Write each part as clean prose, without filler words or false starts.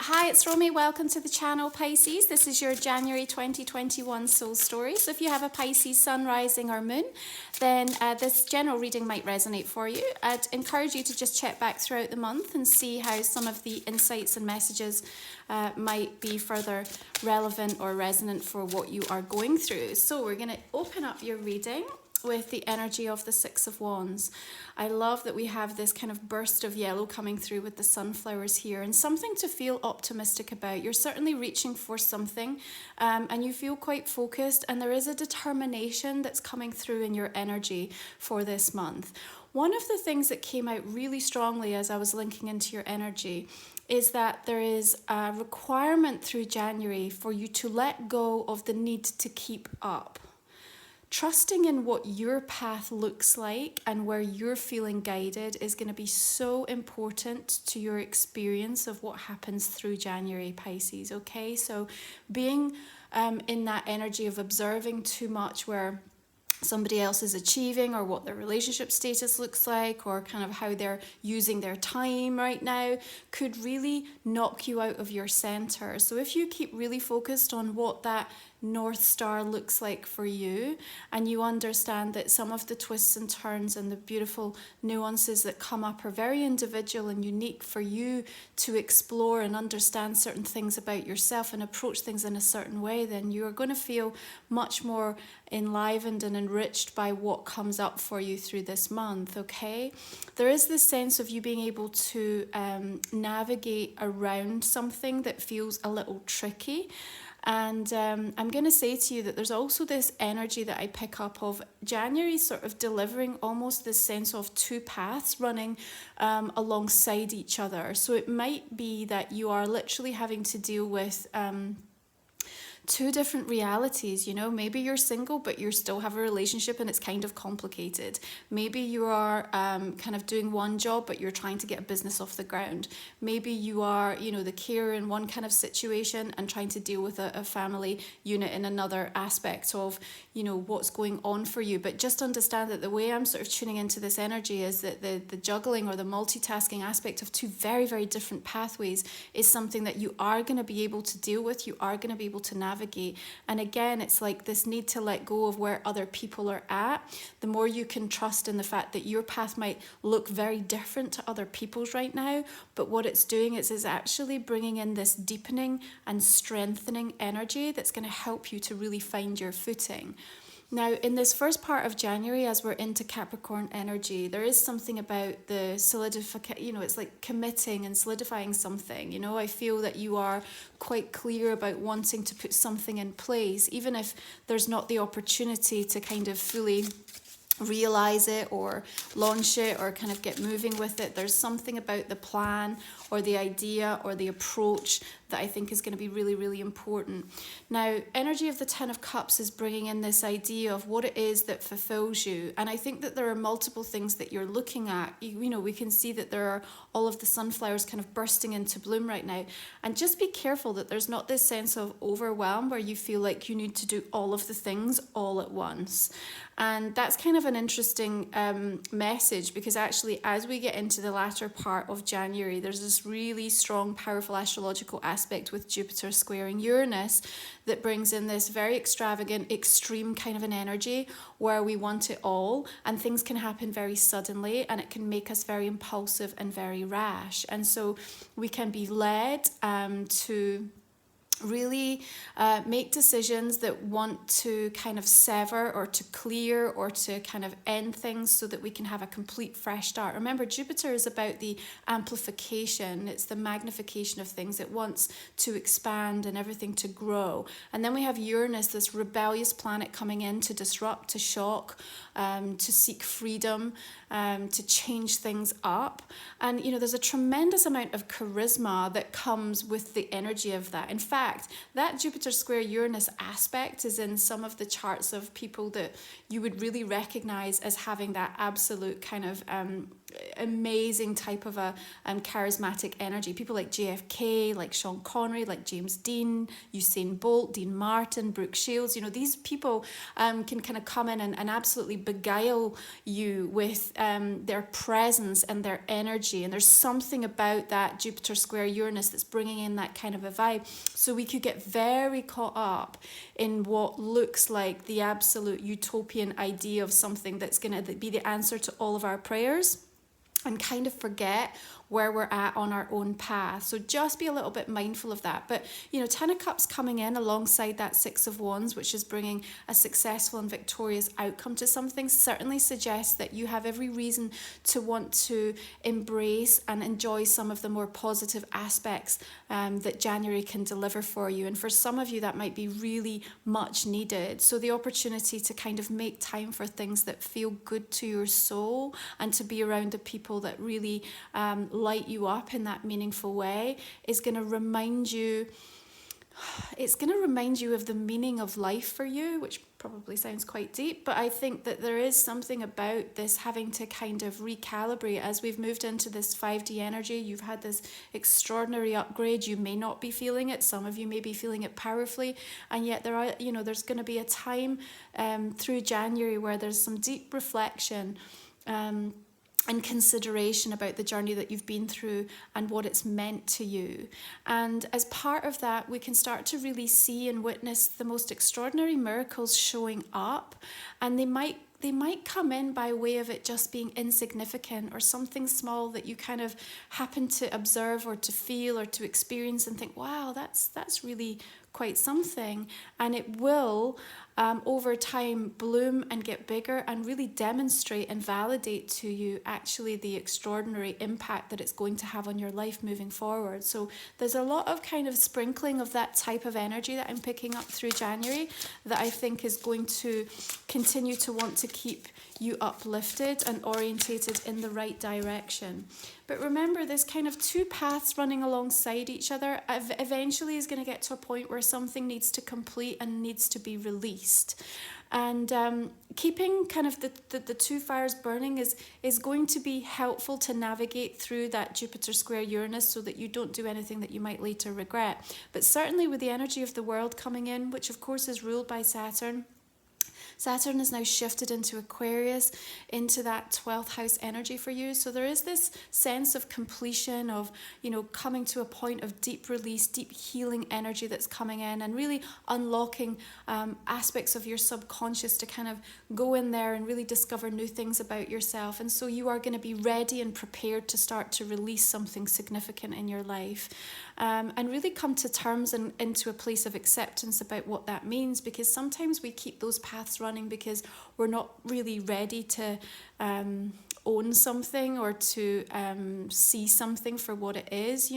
Hi, it's Romy. Welcome to the channel, Pisces. This is your January 2021 soul story. So if you have a Pisces sun, rising or moon, then this general reading might resonate for you. I'd encourage you to just check back throughout the month and see how some of the insights and messages might be further relevant or resonant for what you are going through. So we're going to open up your reading with the energy of the Six of Wands. I love that we have this kind of burst of yellow coming through with the sunflowers here, and something to feel optimistic about. You're certainly reaching for something, and you feel quite focused, and there is a determination that's coming through in your energy for this month. One of the things that came out really strongly as I was linking into your energy is that there is a requirement through January for you to let go of the need to keep up. Trusting in what your path looks like and where you're feeling guided is going to be so important to your experience of what happens through January, Pisces, okay? So being in that energy of observing too much where somebody else is achieving, or what their relationship status looks like, or kind of how they're using their time right now, could really knock you out of your center. So if you keep really focused on what that North Star looks like for you, and you understand that some of the twists and turns and the beautiful nuances that come up are very individual and unique for you to explore and understand certain things about yourself and approach things in a certain way, then you're going to feel much more enlivened and enriched by what comes up for you through this month, okay? There is this sense of you being able to navigate around something that feels a little tricky. And I'm going to say to you that there's also this energy that I pick up of January sort of delivering almost this sense of two paths running alongside each other. So it might be that you are literally having to deal with two different realities, you know. Maybe you're single but you still have a relationship and it's kind of complicated. Maybe you are kind of doing one job but you're trying to get a business off the ground. Maybe you are, you know, the carer in one kind of situation and trying to deal with a family unit in another aspect of, you know, what's going on for you. But just understand that the way I'm sort of tuning into this energy is that the juggling or the multitasking aspect of two very, very different pathways is something that you are going to be able to deal with, you are going to be able to navigate. And again, it's like this need to let go of where other people are at. The more you can trust in the fact that your path might look very different to other people's right now, but what it's doing is actually bringing in this deepening and strengthening energy that's going to help you to really find your footing. Now, in this first part of January, as we're into Capricorn energy, there is something about the solidification, you know, it's like committing and solidifying something. You know, I feel that you are quite clear about wanting to put something in place, even if there's not the opportunity to kind of fully realize it or launch it or kind of get moving with it. There's something about the plan or the idea or the approach that I think is going to be really, really important. Now, energy of the Ten of Cups is bringing in this idea of what it is that fulfills you. And I think that there are multiple things that you're looking at. You know, we can see that there are all of the sunflowers kind of bursting into bloom right now. And just be careful that there's not this sense of overwhelm where you feel like you need to do all of the things all at once. And that's kind of an interesting message, because actually as we get into the latter part of January, there's this really strong, powerful astrological aspect with Jupiter squaring Uranus that brings in this very extravagant, extreme kind of an energy where we want it all, and things can happen very suddenly, and it can make us very impulsive and very rash. And so we can be led to really make decisions that want to kind of sever or to clear or to kind of end things so that we can have a complete fresh start. Remember, Jupiter is about the amplification, it's the magnification of things. It wants to expand and everything to grow. And then we have Uranus, this rebellious planet coming in to disrupt, to shock, to seek freedom, to change things up. And, you know, there's a tremendous amount of charisma that comes with the energy of that. In fact, that Jupiter square Uranus aspect is in some of the charts of people that you would really recognize as having that absolute kind of amazing type of a charismatic energy. People like JFK, like Sean Connery, like James Dean, Usain Bolt, Dean Martin, Brooke Shields. These people can kind of come in and absolutely beguile you with their presence and their energy. And there's something about that Jupiter square Uranus that's bringing in that kind of a vibe. So we could get very caught up in what looks like the absolute utopian idea of something that's going to be the answer to all of our prayers, and kind of forget where we're at on our own path. So just be a little bit mindful of that. But, Ten of Cups coming in alongside that Six of Wands, which is bringing a successful and victorious outcome to something, certainly suggests that you have every reason to want to embrace and enjoy some of the more positive aspects that January can deliver for you. And for some of you, that might be really much needed. So the opportunity to kind of make time for things that feel good to your soul, and to be around the people that really light you up in that meaningful way is going to remind you of the meaning of life for you, which probably sounds quite deep, but I think that there is something about this having to kind of recalibrate as we've moved into this 5D energy. You've had this extraordinary upgrade. You may not be feeling it. Some of you may be feeling it powerfully, and yet there's going to be a time through January where there's some deep reflection and consideration about the journey that you've been through and what it's meant to you. And as part of that, we can start to really see and witness the most extraordinary miracles showing up. And they might come in by way of it just being insignificant, or something small that you kind of happen to observe or to feel or to experience and think, wow, that's really quite something. And it will over time bloom and get bigger and really demonstrate and validate to you actually the extraordinary impact that it's going to have on your life moving forward. So there's a lot of kind of sprinkling of that type of energy that I'm picking up through January that I think is going to continue to want to keep you uplifted and orientated in the right direction. But remember, there's kind of two paths running alongside each other. Eventually is going to get to a point where something needs to complete and needs to be released. And keeping kind of the two fires burning is going to be helpful to navigate through that Jupiter square Uranus, so that you don't do anything that you might later regret. But certainly with the energy of the world coming in, which of course is ruled by Saturn, Saturn has now shifted into Aquarius, into that 12th house energy for you. So there is this sense of completion, of, coming to a point of deep release, deep healing energy that's coming in, and really unlocking aspects of your subconscious to kind of go in there and really discover new things about yourself. And so you are going to be ready and prepared to start to release something significant in your life. And really come to terms and into a place of acceptance about what that means, because sometimes we keep those paths running because we're not really ready to own something or to see something for what it is,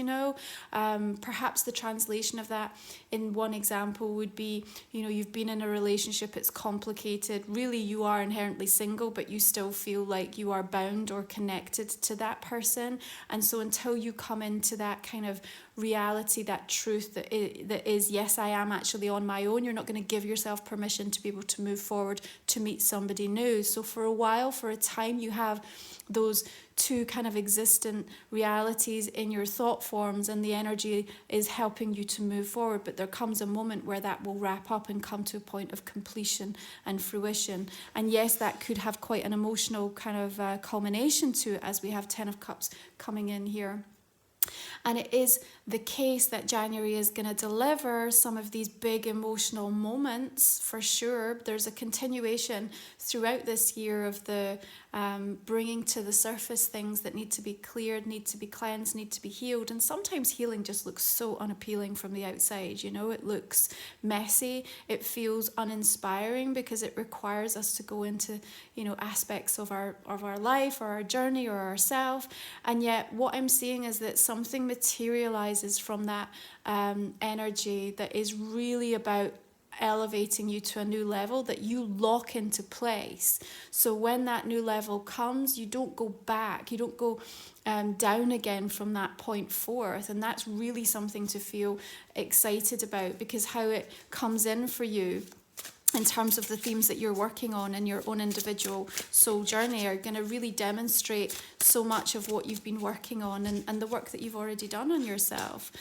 Perhaps the translation of that in one example would be, you've been in a relationship, it's complicated, really you are inherently single, but you still feel like you are bound or connected to that person. And so until you come into that kind of reality, that truth that is, yes, I am actually on my own, you're not going to give yourself permission to be able to move forward to meet somebody new. So for a while, for a time, you have those two kind of existent realities in your thought forms, and the energy is helping you to move forward. But there comes a moment where that will wrap up and come to a point of completion and fruition. And yes, that could have quite an emotional kind of culmination to it, as we have 10 of Cups coming in here. And it is the case that January is going to deliver some of these big emotional moments for sure. There's a continuation throughout this year of the bringing to the surface things that need to be cleared, need to be cleansed, need to be healed. And sometimes healing just looks so unappealing from the outside, it looks messy, it feels uninspiring, because it requires us to go into, aspects of our life or our journey or ourself. And yet what I'm seeing is that something materializes from that energy that is really about elevating you to a new level that you lock into place. So when that new level comes, you don't go back, you don't go down again from that point forth. And that's really something to feel excited about, because how it comes in for you in terms of the themes that you're working on in your own individual soul journey are going to really demonstrate so much of what you've been working on and the work that you've already done on yourself.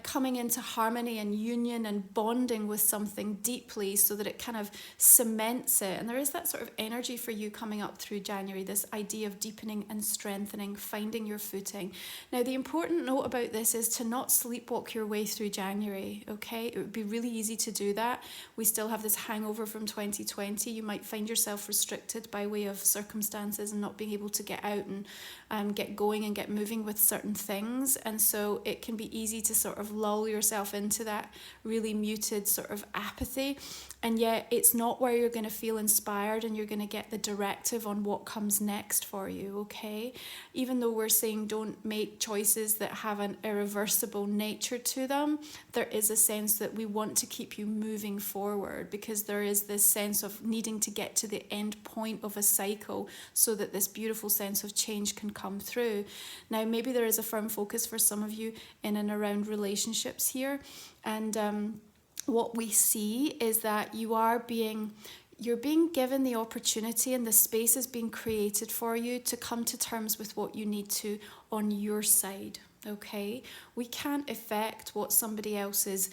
Coming into harmony and union and bonding with something deeply so that it kind of cements it. And there is that sort of energy for you coming up through January, this idea of deepening and strengthening, finding your footing. Now, the important note about this is to not sleepwalk your way through January, okay? It would be really easy to do that. We still have this hangover from 2020. You might find yourself restricted by way of circumstances and not being able to get out and get going and get moving with certain things. And so it can be easy to sort of lull yourself into that really muted sort of apathy. And yet it's not where you're going to feel inspired and you're going to get the directive on what comes next for you, okay? Even though we're saying don't make choices that have an irreversible nature to them, there is a sense that we want to keep you moving forward, because there is this sense of needing to get to the end point of a cycle so that this beautiful sense of change can come through. Now, maybe there is a firm focus for some of you in and around relationships here. And what we see is that you're being given the opportunity, and the space is being created for you to come to terms with what you need to on your side. Okay, we can't affect what somebody else is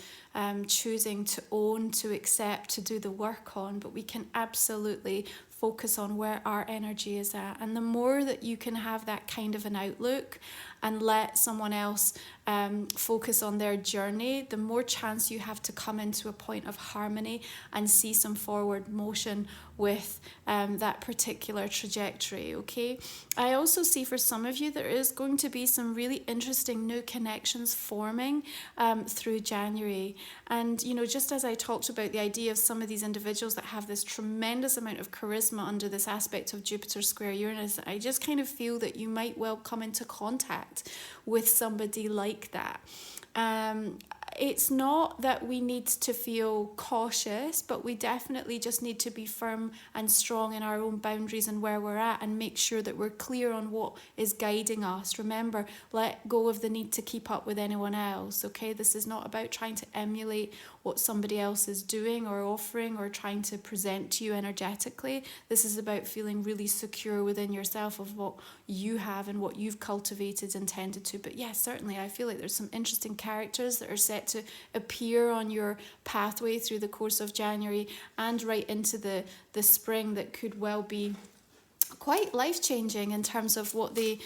choosing to own, to accept, to do the work on, but we can absolutely focus on where our energy is at. And the more that you can have that kind of an outlook and let someone else focus on their journey, the more chance you have to come into a point of harmony and see some forward motion with that particular trajectory, okay? I also see for some of you there is going to be some really interesting new connections forming through January. And, you know, just as I talked about the idea of some of these individuals that have this tremendous amount of charisma under this aspect of Jupiter square Uranus, I just kind of feel that you might well come into contact with somebody like that. It's not that we need to feel cautious, but we definitely just need to be firm and strong in our own boundaries and where we're at, and make sure that we're clear on what is guiding us. Remember, let go of the need to keep up with anyone else, okay? This is not about trying to emulate what somebody else is doing or offering or trying to present to you energetically. This is about feeling really secure within yourself of what you have and what you've cultivated and tended to. But yes, certainly I feel like there's some interesting characters that are set to appear on your pathway through the course of January and right into the spring that could well be quite life-changing in terms of what they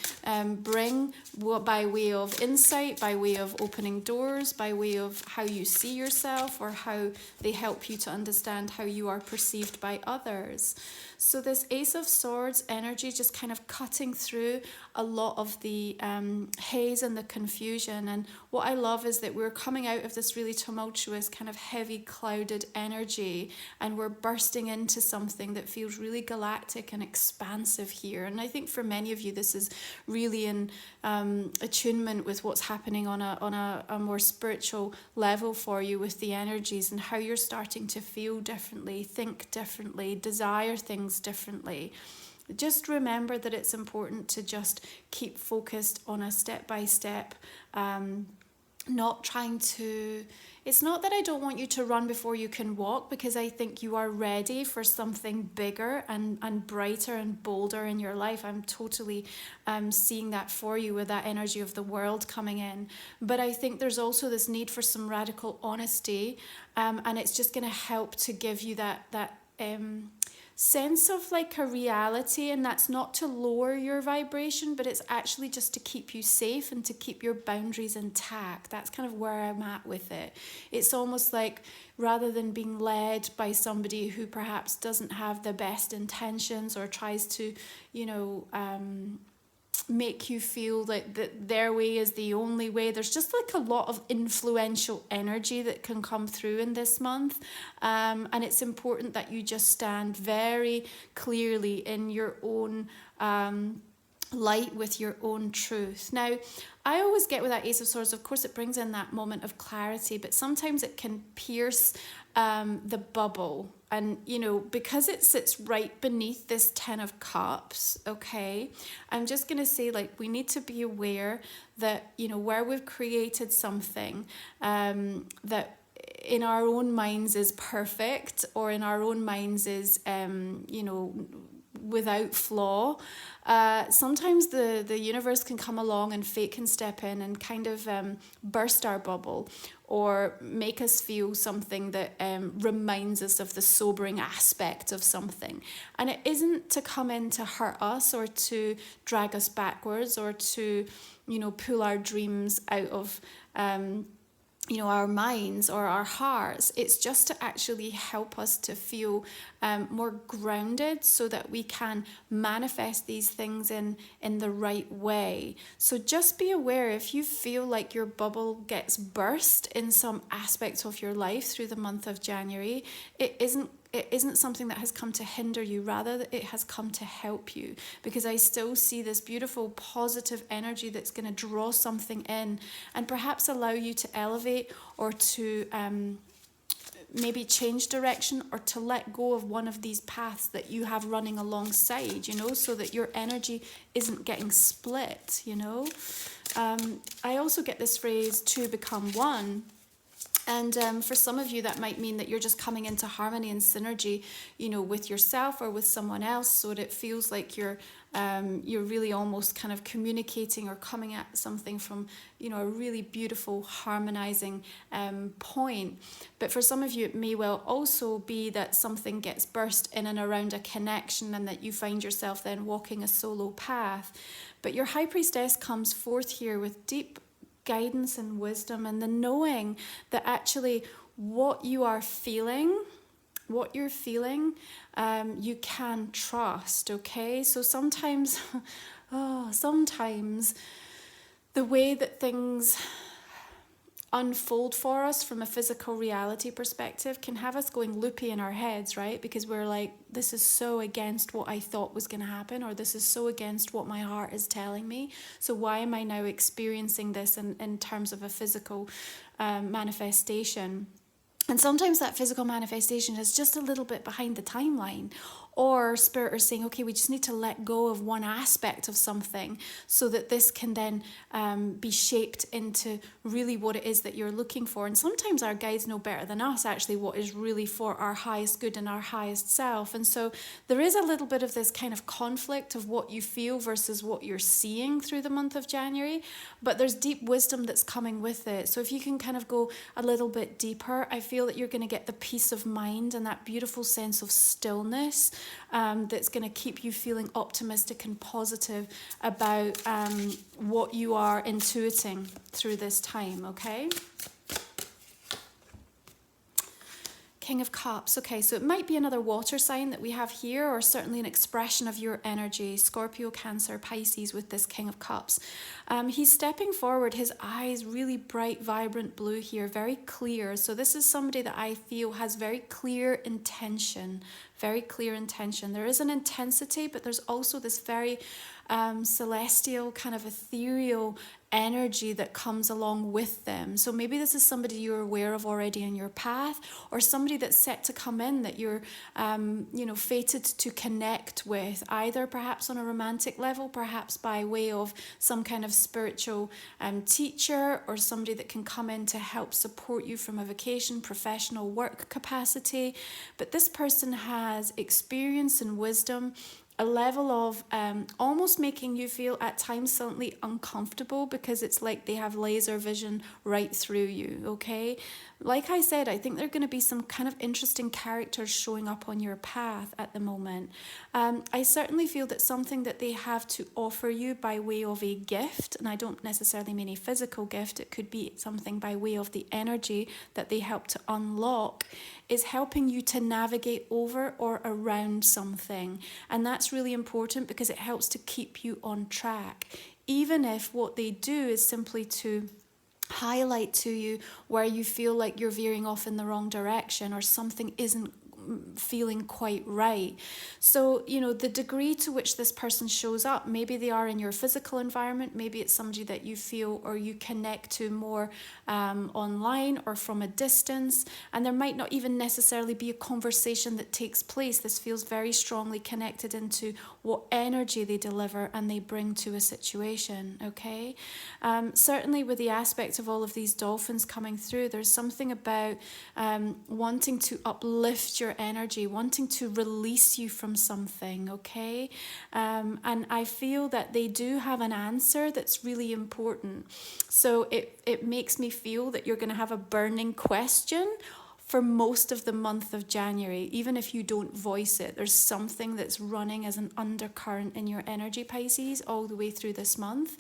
bring, by way of insight, by way of opening doors, by way of how you see yourself, or how they help you to understand how you are perceived by others. So this Ace of Swords energy just kind of cutting through a lot of the haze and the confusion. And what I love is that we're coming out of this really tumultuous, kind of heavy, clouded energy, and we're bursting into something that feels really galactic and expansive here. And I think for many of you, this is really in attunement with what's happening on a more spiritual level for you with the energies, and how you're starting to feel differently, think differently, desire things differently. Just remember that it's important to just keep focused on a step-by-step, not trying to... It's not that I don't want you to run before you can walk, because I think you are ready for something bigger and brighter and bolder in your life. I'm totally seeing that for you with that energy of the world coming in. But I think there's also this need for some radical honesty, and it's just going to help to give you that sense of like a reality, and that's not to lower your vibration, but it's actually just to keep you safe and to keep your boundaries intact. That's kind of where I'm at with it. It's almost like, rather than being led by somebody who perhaps doesn't have the best intentions or tries to, make you feel like that their way is the only way. There's just like a lot of influential energy that can come through in this month, and it's important that you just stand very clearly in your own light with your own truth. Now, I always get with that Ace of Swords, of course it brings in that moment of clarity, but sometimes it can pierce the bubble. And, because it sits right beneath this Ten of Cups, okay, I'm just going to say, like, we need to be aware that, where we've created something that in our own minds is perfect, or in our own minds is, without flaw. Sometimes the universe can come along and fate can step in and kind of burst our bubble, or make us feel something that reminds us of the sobering aspect of something. And it isn't to come in to hurt us or to drag us backwards or to, pull our dreams out of our minds or our hearts. It's just to actually help us to feel more grounded, so that we can manifest these things in the right way. So just be aware, if you feel like your bubble gets burst in some aspect of your life through the month of January, it isn't something that has come to hinder you, rather that it has come to help you, because I still see this beautiful positive energy that's going to draw something in and perhaps allow you to elevate, or to maybe change direction, or to let go of one of these paths that you have running alongside, so that your energy isn't getting split. I also get this phrase, to become one. And for some of you, that might mean that you're just coming into harmony and synergy, with yourself or with someone else, so that it feels like you're really almost kind of communicating or coming at something from, a really beautiful harmonizing point. But for some of you, it may well also be that something gets burst in and around a connection, and that you find yourself then walking a solo path. But your High Priestess comes forth here with deep guidance and wisdom, and the knowing that actually what you're feeling, you can trust. Okay, so sometimes the way that things unfold for us from a physical reality perspective can have us going loopy in our heads, right? Because we're like, this is so against what I thought was going to happen, or this is so against what my heart is telling me. So why am I now experiencing this in terms of a physical manifestation? And sometimes that physical manifestation is just a little bit behind the timeline, or Spirit are saying, okay, we just need to let go of one aspect of something, so that this can then be shaped into really what it is that you're looking for. And sometimes our guides know better than us actually what is really for our highest good and our highest self. And so there is a little bit of this kind of conflict of what you feel versus what you're seeing through the month of January, but there's deep wisdom that's coming with it. So if you can kind of go a little bit deeper, I feel that you're going to get the peace of mind and that beautiful sense of stillness that's going to keep you feeling optimistic and positive about what you are intuiting through this time, okay? King of Cups. Okay, so it might be another water sign that we have here, or certainly an expression of your energy. Scorpio, Cancer, Pisces with this King of Cups. He's stepping forward, his eyes really bright, vibrant blue here, very clear. So this is somebody that I feel has very clear intention, very clear intention. There is an intensity, but there's also this very celestial, kind of ethereal energy that comes along with them. So maybe this is somebody you're aware of already in your path, or somebody that's set to come in that you're fated to connect with, either perhaps on a romantic level, perhaps by way of some kind of spiritual teacher, or somebody that can come in to help support you from a vocation, professional work capacity. But this person has experience and wisdom, a level of almost making you feel at times slightly uncomfortable, because it's like they have laser vision right through you, okay? Like I said, I think there are going to be some kind of interesting characters showing up on your path at the moment. I certainly feel that something that they have to offer you by way of a gift, and I don't necessarily mean a physical gift, it could be something by way of the energy that they help to unlock, is helping you to navigate over or around something. And that's really important, because it helps to keep you on track. Even if what they do is simply to highlight to you where you feel like you're veering off in the wrong direction, or something isn't feeling quite right. So, you know, the degree to which this person shows up, maybe they are in your physical environment, maybe it's somebody that you feel or you connect to more online or from a distance, and there might not even necessarily be a conversation that takes place. This feels very strongly connected into what energy they deliver and they bring to a situation, okay? Certainly with the aspect of all of these dolphins coming through, there's something about wanting to uplift your energy, wanting to release you from something, okay? And I feel that they do have an answer that's really important. So it makes me feel that you're going to have a burning question for most of the month of January. Even if you don't voice it, there's something that's running as an undercurrent in your energy, Pisces, all the way through this month.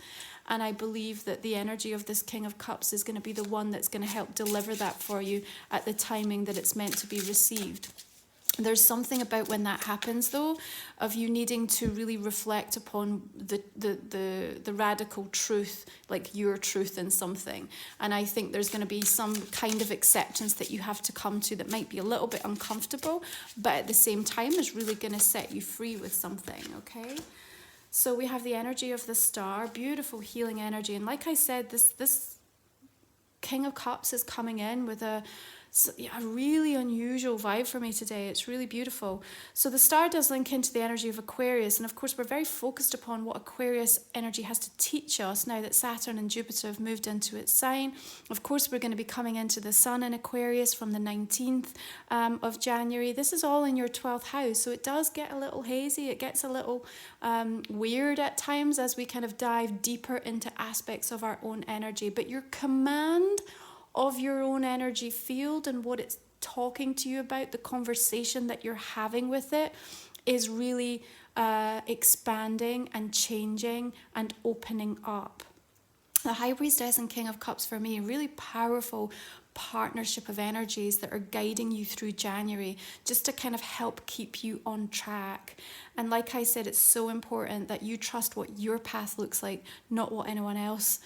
And I believe that the energy of this King of Cups is going to be the one that's going to help deliver that for you at the timing that it's meant to be received. There's something about when that happens, though, of you needing to really reflect upon the radical truth, like your truth in something. And I think there's going to be some kind of acceptance that you have to come to that might be a little bit uncomfortable, but at the same time is really going to set you free with something, okay? So we have the energy of the star, beautiful healing energy. And like I said, this King of Cups is coming in with a really unusual vibe for me today. It's really beautiful. So the star does link into the energy of Aquarius, and of course we're very focused upon what Aquarius energy has to teach us now that Saturn and Jupiter have moved into its sign. Of course we're going to be coming into the Sun in Aquarius from the 19th of January. This is all in your 12th house, so it does get a little hazy. It gets a little weird at times as we kind of dive deeper into aspects of our own energy. But your command of your own energy field and what it's talking to you about, the conversation that you're having with it, is really expanding and changing and opening up. The High Priestess and King of Cups for me, really powerful partnership of energies that are guiding you through January just to kind of help keep you on track. And like I said, it's so important that you trust what your path looks like, not what anyone else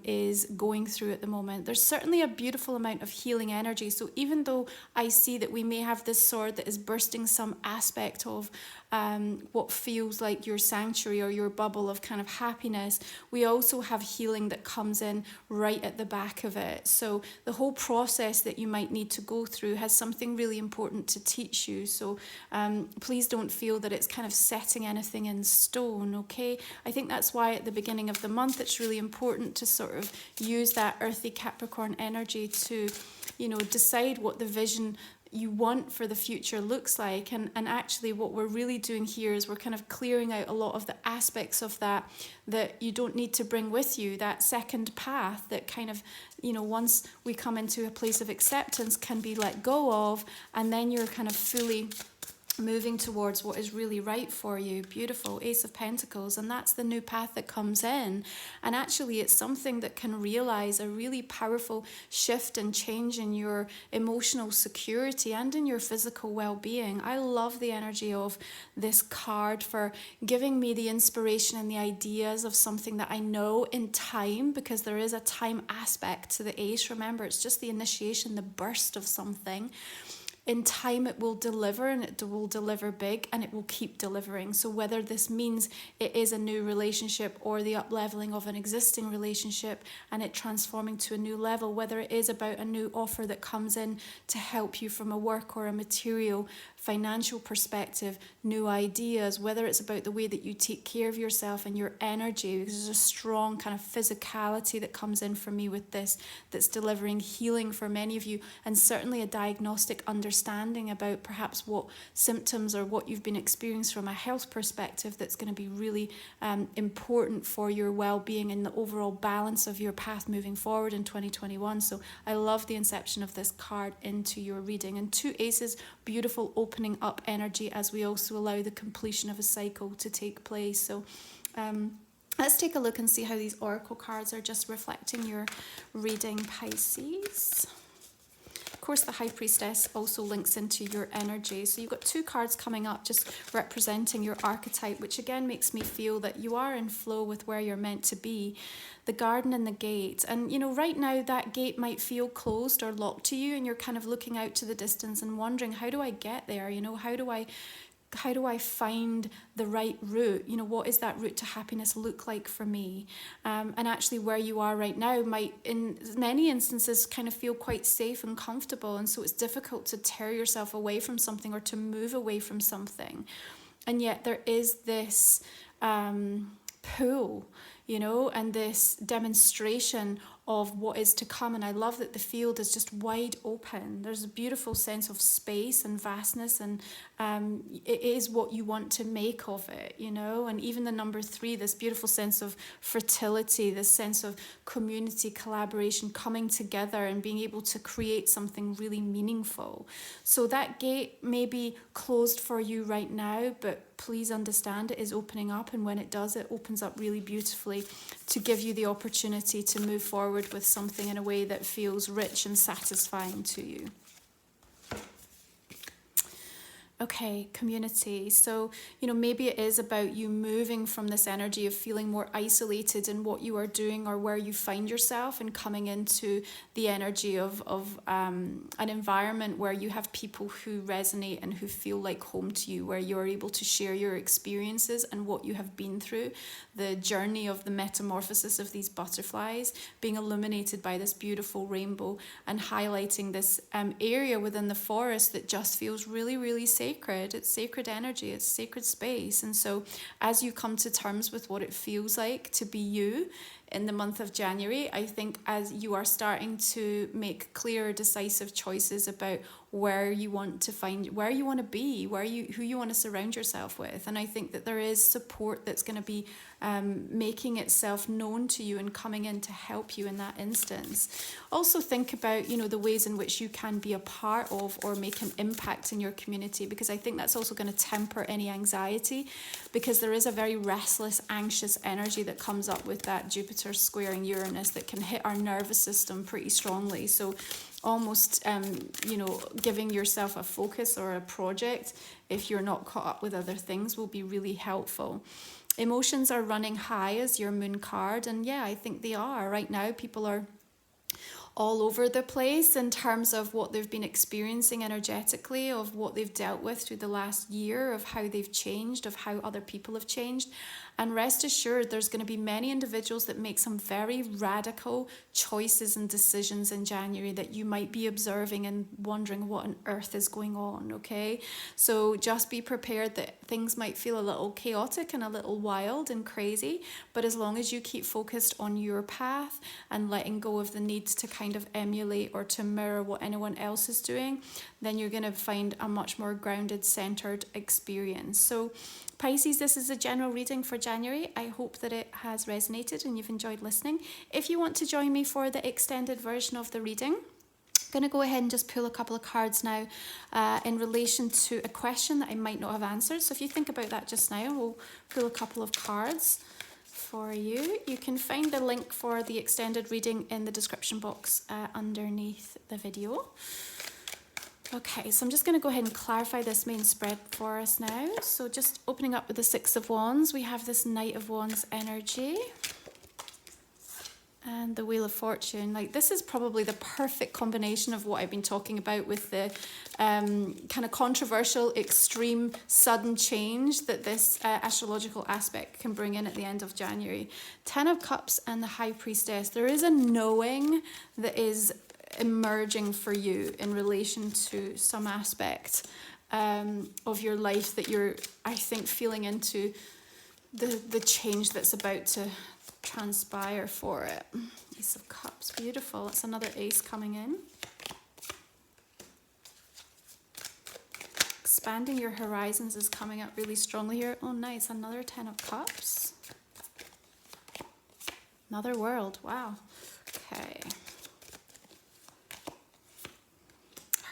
is going through at the moment. There's certainly a beautiful amount of healing energy. So even though I see that we may have this sword that is bursting some aspect of what feels like your sanctuary or your bubble of kind of happiness, we also have healing that comes in right at the back of it. So the whole process that you might need to go through has something really important to teach you. So please don't feel that it's kind of setting anything in stone, okay? I think that's why at the beginning of the month it's really important to sort of use that earthy Capricorn energy to, you know, decide what the vision you want for the future looks like. And actually what we're really doing here is we're kind of clearing out a lot of the aspects of that you don't need to bring with you, that second path that kind of, you know, once we come into a place of acceptance can be let go of, and then you're kind of fully moving towards what is really right for you. Beautiful Ace of Pentacles, and that's the new path that comes in. And actually it's something that can realize a really powerful shift and change in your emotional security and in your physical well-being. I love the energy of this card for giving me the inspiration and the ideas of something that I know in time, because there is a time aspect to the Ace. Remember, it's just the initiation, the burst of something. In time it will deliver, and it will deliver big, and it will keep delivering. So whether this means it is a new relationship or the up-leveling of an existing relationship and it transforming to a new level, whether it is about a new offer that comes in to help you from a work or a material financial perspective, new ideas, whether it's about the way that you take care of yourself and your energy, because there's a strong kind of physicality that comes in for me with this, that's delivering healing for many of you, and certainly a diagnostic understanding about perhaps what symptoms or what you've been experiencing from a health perspective that's going to be really important for your well-being and the overall balance of your path moving forward in 2021. So I love the inception of this card into your reading. And two aces, beautiful opening up energy as we also allow the completion of a cycle to take place. So let's take a look and see how these oracle cards are just reflecting your reading, Pisces. Of course, the High Priestess also links into your energy. So you've got 2 cards coming up just representing your archetype, which again makes me feel that you are in flow with where you're meant to be. The garden and the gate. And, you know, right now that gate might feel closed or locked to you, and you're kind of looking out to the distance and wondering, how do I get there? You know, how do I find the right route? You know, what is that route to happiness look like for me? And actually where you are right now might, in many instances, kind of feel quite safe and comfortable. And so it's difficult to tear yourself away from something or to move away from something. And yet there is this pull, you know, and this demonstration of what is to come. And I love that the field is just wide open. There's a beautiful sense of space and vastness, and it is what you want to make of it, you know. And even the number 3, this beautiful sense of fertility, this sense of community, collaboration, coming together and being able to create something really meaningful. So that gate may be closed for you right now, but please understand it is opening up, and when it does, it opens up really beautifully to give you the opportunity to move forward with something in a way that feels rich and satisfying to you. Okay, community. So, you know, maybe it is about you moving from this energy of feeling more isolated in what you are doing or where you find yourself, and coming into the energy of an environment where you have people who resonate and who feel like home to you, where you're able to share your experiences and what you have been through, the journey of the metamorphosis of these butterflies being illuminated by this beautiful rainbow, and highlighting this area within the forest that just feels really, really safe. It's sacred energy, it's sacred space. And so as you come to terms with what it feels like to be you in the month of January, I think as you are starting to make clear, decisive choices about where you want to find, where you want to be, who you want to surround yourself with. And I think that there is support that's going to be making itself known to you and coming in to help you in that instance. Also think about, you know, the ways in which you can be a part of or make an impact in your community, because I think that's also going to temper any anxiety, because there is a very restless, anxious energy that comes up with that Jupiter squaring Uranus that can hit our nervous system pretty strongly. So almost, you know, giving yourself a focus or a project, if you're not caught up with other things, will be really helpful. Emotions are running high as your moon card, and yeah, I think they are. Right now, people are all over the place in terms of what they've been experiencing energetically, of what they've dealt with through the last year, of how they've changed, of how other people have changed. And rest assured, there's going to be many individuals that make some very radical choices and decisions in January that you might be observing and wondering what on earth is going on, okay? So just be prepared that things might feel a little chaotic and a little wild and crazy, but as long as you keep focused on your path and letting go of the need to kind of emulate or to mirror what anyone else is doing, then you're going to find a much more grounded, centered experience. So Pisces, this is a general reading for January. I hope that it has resonated and you've enjoyed listening. If you want to join me for the extended version of the reading, I'm going to go ahead and just pull a couple of cards now in relation to a question that I might not have answered. So if you think about that just now, we'll pull a couple of cards for you. You can find the link for the extended reading in the description box underneath the video. Okay, so I'm just going to go ahead and clarify this main spread for us now. So just opening up with the Six of Wands, we have this Knight of Wands energy and the Wheel of Fortune. Like, this is probably the perfect combination of what I've been talking about with the kind of controversial, extreme, sudden change that this astrological aspect can bring in at the end of January. 10 of Cups and the High Priestess. There is a knowing that is emerging for you in relation to some aspect of your life that you're, I think, feeling into the change that's about to transpire for it. Ace of Cups, beautiful. That's another ace coming in. Expanding your horizons is coming up really strongly here. Oh, nice. Another 10 of Cups. Another world. Wow. Okay.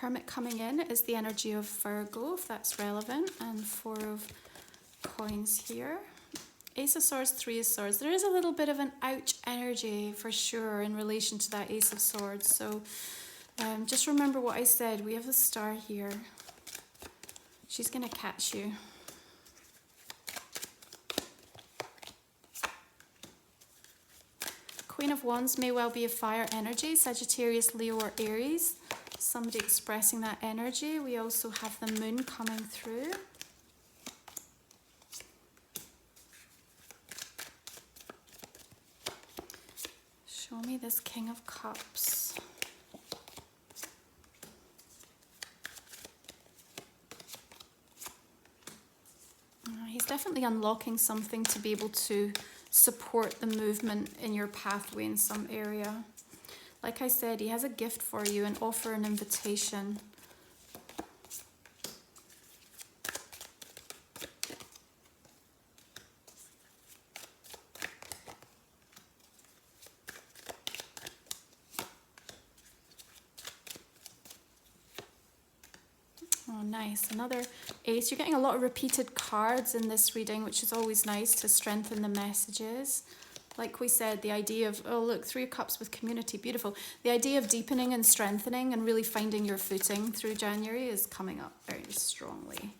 Hermit coming in is the energy of Virgo, if that's relevant, and 4 of coins here. Ace of Swords, 3 of Swords. There is a little bit of an ouch energy for sure in relation to that Ace of Swords. So Just remember what I said. We have a star here. She's going to catch you. Queen of Wands may well be a fire energy, Sagittarius, Leo or Aries. Somebody expressing that energy. We also have the moon coming through. Show me this King of Cups. He's definitely unlocking something to be able to support the movement in your pathway in some area. Like I said, he has a gift for you, an offer, an invitation. Oh, nice. Another ace. You're getting a lot of repeated cards in this reading, which is always nice to strengthen the messages. Like we said, the idea of, oh look, 3 of Cups with community, beautiful. The idea of deepening and strengthening and really finding your footing through January is coming up very strongly.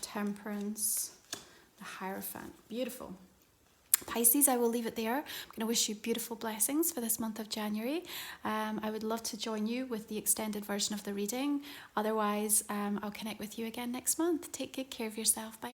Temperance, the Hierophant, beautiful. Pisces, I will leave it there. I'm going to wish you beautiful blessings for this month of January. I would love to join you with the extended version of the reading. Otherwise, I'll connect with you again next month. Take good care of yourself. Bye.